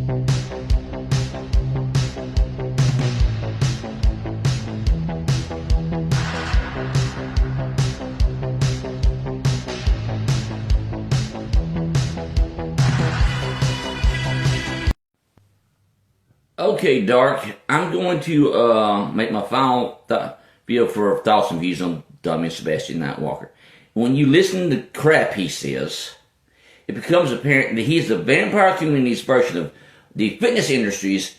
Okay, Dark, I'm going to make my final video for thoughts and views on Damian Sebastian Nightwalker. When you listen to the crap he says, it becomes apparent that he's the vampire community's version of the fitness industry's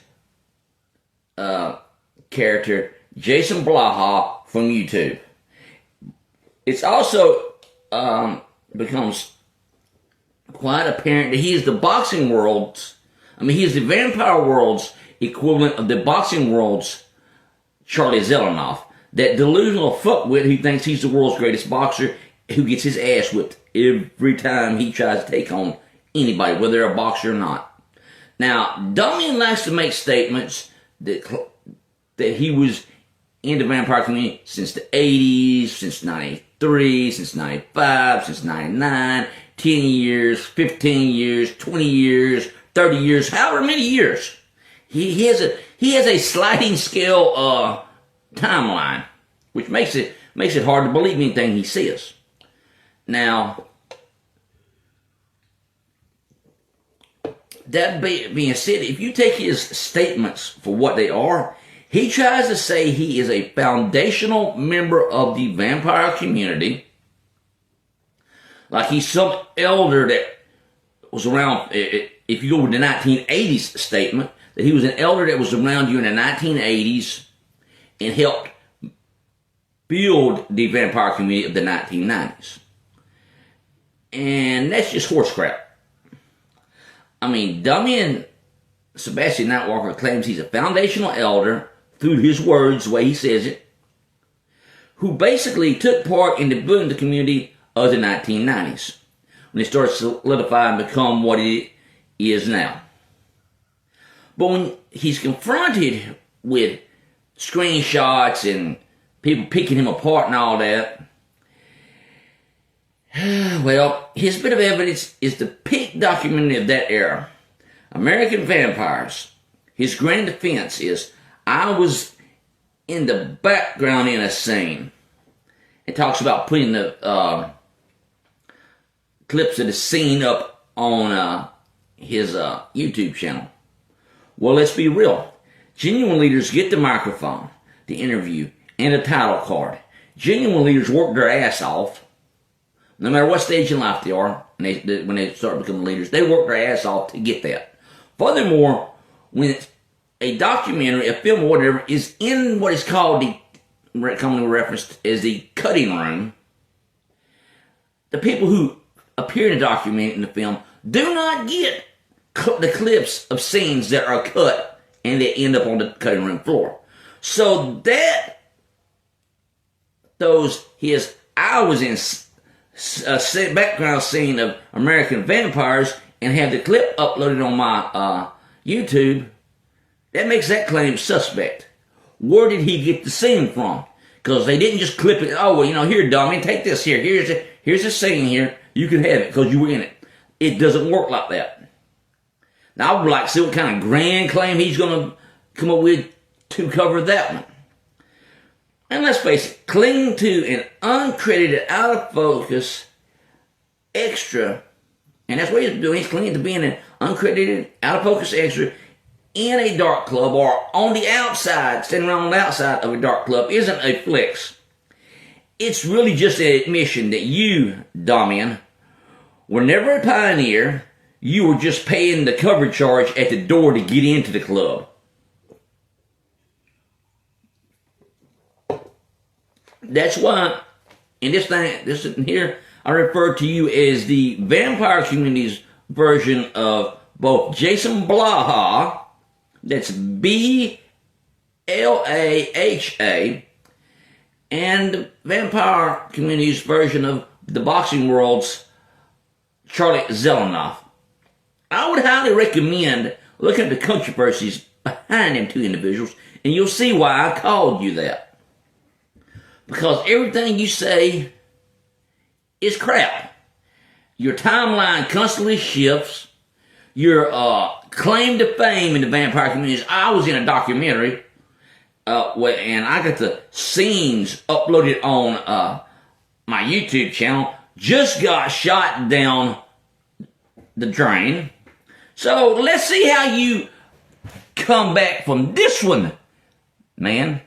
character, Jason Blaha from YouTube. It's also becomes quite apparent that he is the boxing world's, he is the vampire world's equivalent of the boxing world's Charlie Zelenoff, that delusional fuckwit who thinks he's the world's greatest boxer, who gets his ass whipped every time he tries to take on anybody, whether they're a boxer or not. Now, Damian likes to make statements that he was in the vampire community since the 80s, since 93, since 95, since 99, 10 years, 15 years, 20 years, 30 years, however many years. He has a sliding scale timeline, which makes it hard to believe anything he says. Now, that being said, if you take his statements for what they are, he tries to say he is a foundational member of the vampire community, like he's some elder that was around. If you go with the 1980s statement, that he was an elder that was around during the 1980s and helped build the vampire community of the 1990s. And that's just horse crap. Damian Sebastian Nightwalker claims he's a foundational elder, through his words, the way he says it, who basically took part in the building the community of the 1990s, when it started solidifying and become what it is now. But when he's confronted with screenshots and people picking him apart and all that, well, his bit of evidence is the peak documentary of that era, American Vampires. His grand defense is, I was in the background in a scene. It talks about putting the clips of the scene up on his YouTube channel. Well, let's be real. Genuine leaders get the microphone, the interview, and a title card. Genuine leaders work their ass off, no matter what stage in life they are, when they start becoming leaders. They work their ass off to get that. Furthermore, when it's a documentary, a film, or whatever, is in what is called the, commonly referenced as the cutting room, the people who appear in the documentary in the film do not get the clips of scenes that are cut and they end up on the cutting room floor. So that I was in a background scene of American Vampires and had the clip uploaded on my YouTube, that makes that claim suspect. Where did he get the scene from? Because they didn't just clip it. Oh, well, here, Damian, take this here. Here's the scene here. You can have it because you were in it. It doesn't work like that. Now, I would like to see what kind of grand claim he's going to come up with to cover that one. And let's face it, cling to an uncredited, out of focus, extra, and that's what he's doing. He's clinging to being an uncredited, out of focus extra in a dark club or on the outside, standing around on the outside of a dark club isn't a flex. It's really just an admission that you, Damian, were never a pioneer. You were just paying the cover charge at the door to get into the club. That's why in this here, I refer to you as the vampire community's version of both Jason Blaha, that's Blaha, and the vampire community's version of the boxing world's Charlie Zelenoff. I would highly recommend looking at the controversies behind them two individuals, and you'll see why I called you that. Because everything you say is crap. Your timeline constantly shifts. your claim to fame in the vampire community. I was in a documentary, and I got the scenes uploaded on my YouTube channel. Just got shot down the drain. So let's see how you come back from this one, man.